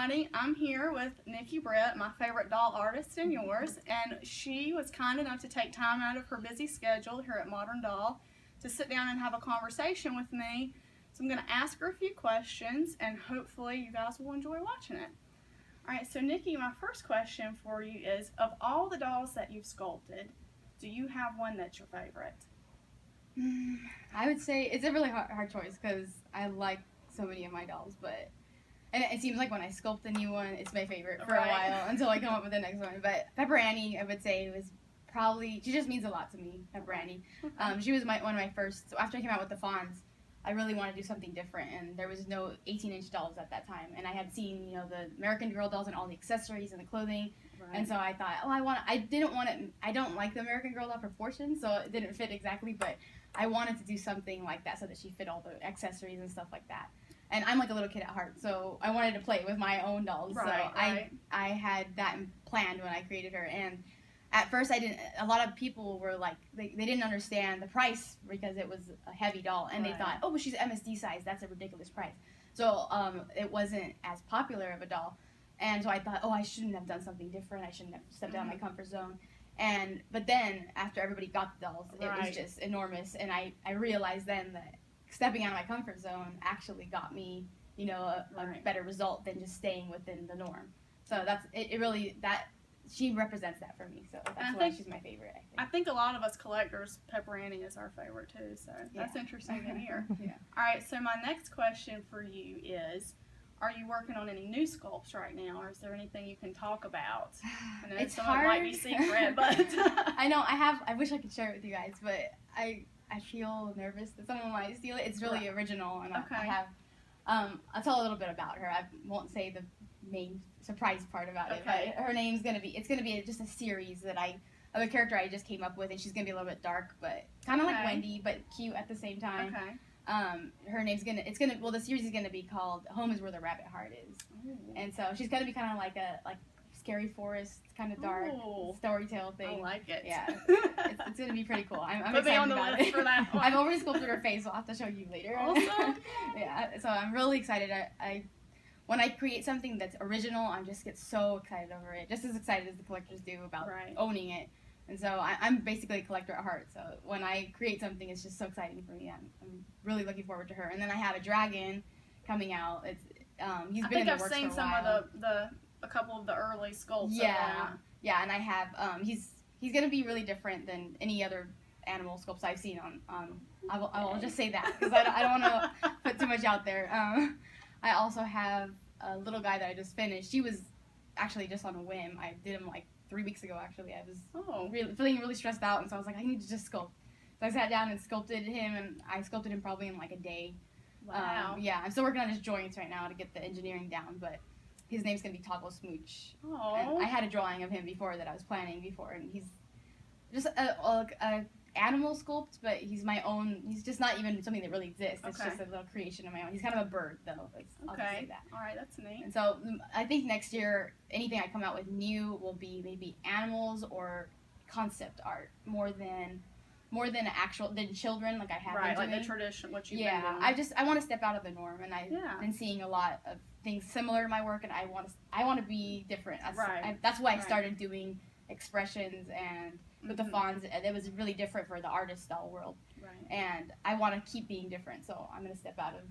everybody. I'm here with Nikki, Britt, my favorite doll artist and yours, and she was kind enough to take time out of her busy schedule here at Modern Doll to sit down and have a conversation with me. So I'm going to ask her a few questions, and hopefully you guys will enjoy watching it. Alright, so Nikki, my first question for you is, of all the dolls that you've sculpted, do you have one that's your favorite? I would say it's a really hard choice because I like so many of my dolls, but and it seems like when I sculpt a new one, it's my favorite for a while until I come up with the next one. But Pepper Annie, I would say, was probably, she just means a lot to me, Pepper Annie. She was one of my first, so after I came out with the Fawns, I really wanted to do something different, and there was no 18-inch dolls at that time, and I had seen, you know, the American Girl dolls and all the accessories and the clothing, and so I thought, I don't like the American Girl doll proportions, so it didn't fit exactly, but I wanted to do something like that so that she fit all the accessories and stuff like that. And I'm like a little kid at heart, so I wanted to play with my own dolls. I had that planned when I created her. And at first, a lot of people were like, they didn't understand the price because it was a heavy doll. And they thought, oh, well, she's MSD size. That's a ridiculous price. So it wasn't as popular of a doll. And so I thought, oh, I shouldn't have done something different. I shouldn't have stepped out of my comfort zone. But then, after everybody got the dolls, it was just enormous. And I realized then that stepping out of my comfort zone actually got me, you know, a better result than just staying within the norm. So that's it really, that she represents that for me. So that's why she's my favorite, I think a lot of us collectors, Pepper Annie is our favorite too. So that's interesting to hear. All right. So my next question for you is, are you working on any new sculpts right now, or is there anything you can talk about? I know it's hard. It might be secret, but I know I wish I could share it with you guys, but I feel nervous that someone might steal it. It's really original, and I have. I'll tell a little bit about her. I won't say the main surprise part about it. But her name's gonna be. It's gonna be just a series of a character I just came up with, and she's gonna be a little bit dark, but kind of like Wendy, but cute at the same time. Her name's the series is gonna be called Home Is Where the Rabbit Heart Is. Ooh. And so she's gonna be kind of like a scary forest, kind of dark story tale thing. I like it. Yeah, it's gonna be pretty cool. I'm excited on the about list it. For that one. I've already sculpted her face. So I'll have to show you later. Awesome. Yeah, so I'm really excited. When I create something that's original, I just get so excited over it. Just as excited as the collectors do about owning it. And so I'm basically a collector at heart. So when I create something, it's just so exciting for me. I'm really looking forward to her. And then I have a dragon coming out. It's he's been in the works for a while. I think I've seen some of a couple of the early sculpts. Yeah, and I have he's gonna be really different than any other animal sculpts I've seen on I will just say that because I don't want to put too much out there. I also have a little guy that I just finished. He was actually just on a whim. I did him like 3 weeks ago, actually. I was feeling really stressed out, and so I was like, I need to just sculpt. So I sat down and sculpted him, and I sculpted him probably in like a day. Wow. Yeah, I'm still working on his joints right now to get the engineering down, but his name's going to be Toggle Smooch. And I had a drawing of him before that I was planning before, and he's just a animal sculpt, but he's my own. He's just not even something that really exists. It's just a little creation of my own. He's kind of a bird, though. I'll just say that. All right, that's neat. And so I think next year, anything I come out with new will be maybe animals or concept art more than children like I have been doing. Like the tradition, what you've been doing. I want to step out of the norm, and I've been seeing a lot of things similar in my work, and I want to be different. That's why I started doing expressions and with the Fawns. It was really different for the artist doll world, and I want to keep being different. So I'm gonna step out of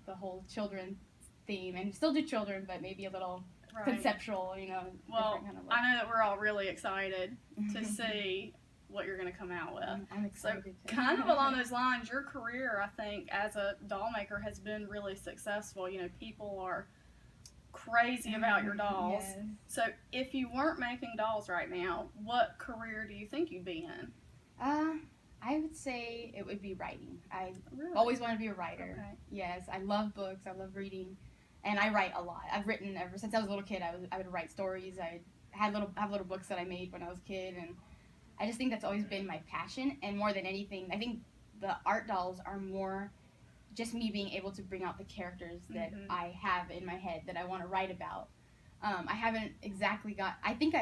the whole children theme and still do children, but maybe a little conceptual, you know. Well, kind of I know that we're all really excited to see what you're going to come out with. I'm excited. So, kind of along those lines, your career, I think, as a doll maker has been really successful. You know, people are crazy about your dolls. Yes. So, if you weren't making dolls right now, what career do you think you'd be in? I would say it would be writing. I always wanted to be a writer. Okay. Yes, I love books. I love reading, and I write a lot. I've written ever since I was a little kid. I would write stories. I have little books that I made when I was a kid, and I just think that's always been my passion. And more than anything, I think the art dolls are more just me being able to bring out the characters that I have in my head that I want to write about. I haven't exactly got. I think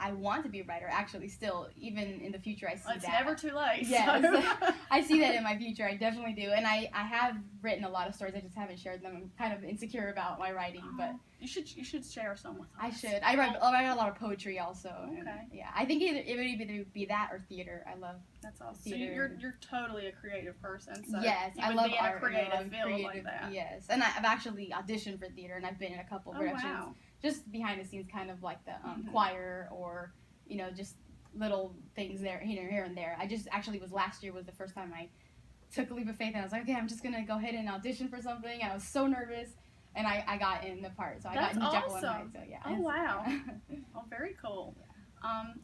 I want to be a writer, actually, still. Even in the future, I see Well, it's that. never too late. Yes. So. I see that in my future. I definitely do. And I have written a lot of stories. I just haven't shared them. I'm kind of insecure about my writing, but you should share some with us. I should. I write a lot of poetry also. Okay. And, yeah, I think it would either be that or theater. I love That's awesome. theater. So you're totally a creative person. So yes, you I would love be in art. a creative and I love field like that. Yes, and I've actually auditioned for theater, and I've been in a couple productions, wow. just behind the scenes, kind of like the choir or just little things there, here and there. I just actually last year was the first time I took a leap of faith, and I was like, okay, I'm just gonna go ahead and audition for something. I was so nervous, and I got in the part, so I That's got Jekyll and awesome. Hyde. So yeah. Oh wow. Oh, very cool.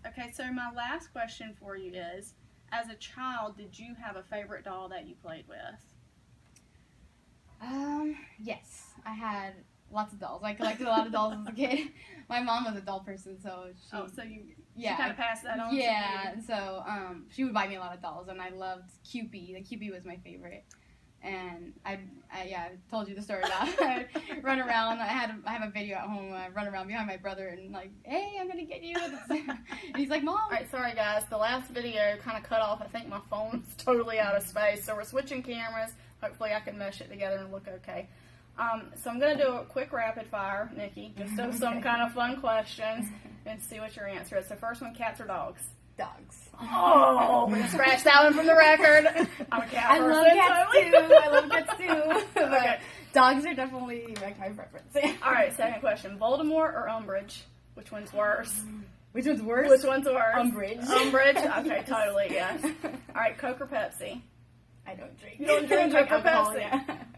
Okay, so my last question for you is, as a child, did you have a favorite doll that you played with? Yes, I had lots of dolls. I collected a lot of dolls as a kid. My mom was a doll person, so she kind of passed that on. Yeah, to you. and so she would buy me a lot of dolls, and I loved Cupid. The Cupid was my favorite. And I told you the story about I run around. I have a video at home. I run around behind my brother and like, hey, I'm gonna get you. And he's like, Mom. All right, sorry guys. The last video kind of cut off. I think my phone's totally out of space, so we're switching cameras. Hopefully, I can mesh it together and look okay. So I'm gonna do a quick rapid fire, Nikki, just of some kind of fun questions and see what your answer is. So first one, cats or dogs? Dogs. Oh, we're gonna scratch that one from the record. I'm a cat I person. love cats too. I love cats too. But Okay. dogs are definitely like my preference. All right, second question: Voldemort or Umbridge? Which one's worse? Which one's worse? Which one's worse? Umbridge. Umbridge. Okay, totally. Yes. All right, Coke or Pepsi? I don't drink. You don't drink Coke Coke or alcohol, Pepsi?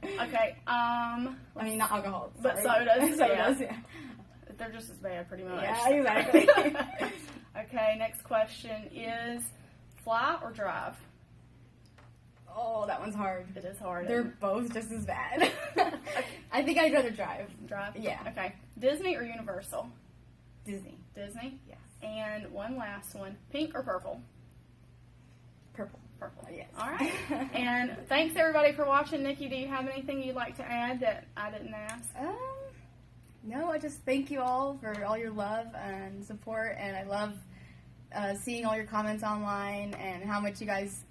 yeah. Okay. I mean, not alcohol. But sorry. sodas. Sodas, yeah. They're just as bad, pretty much. Yeah, exactly. Okay, next question is fly or drive? Oh, that one's hard. It is hard. They're both just as bad. I think I'd rather drive. Drive? Yeah. Okay. Disney or Universal? Disney. Disney? Yes. And one last one. Pink or purple? Purple. Purple. Yes. All right. And thanks everybody for watching. Nikki, do you have anything you'd like to add that I didn't ask? No, I just thank you all for all your love and support, and I love seeing all your comments online and how much you guys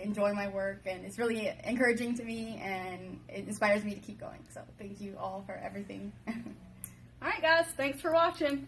enjoy my work, and it's really encouraging to me, and it inspires me to keep going. So thank you all for everything. All right, guys. Thanks for watching.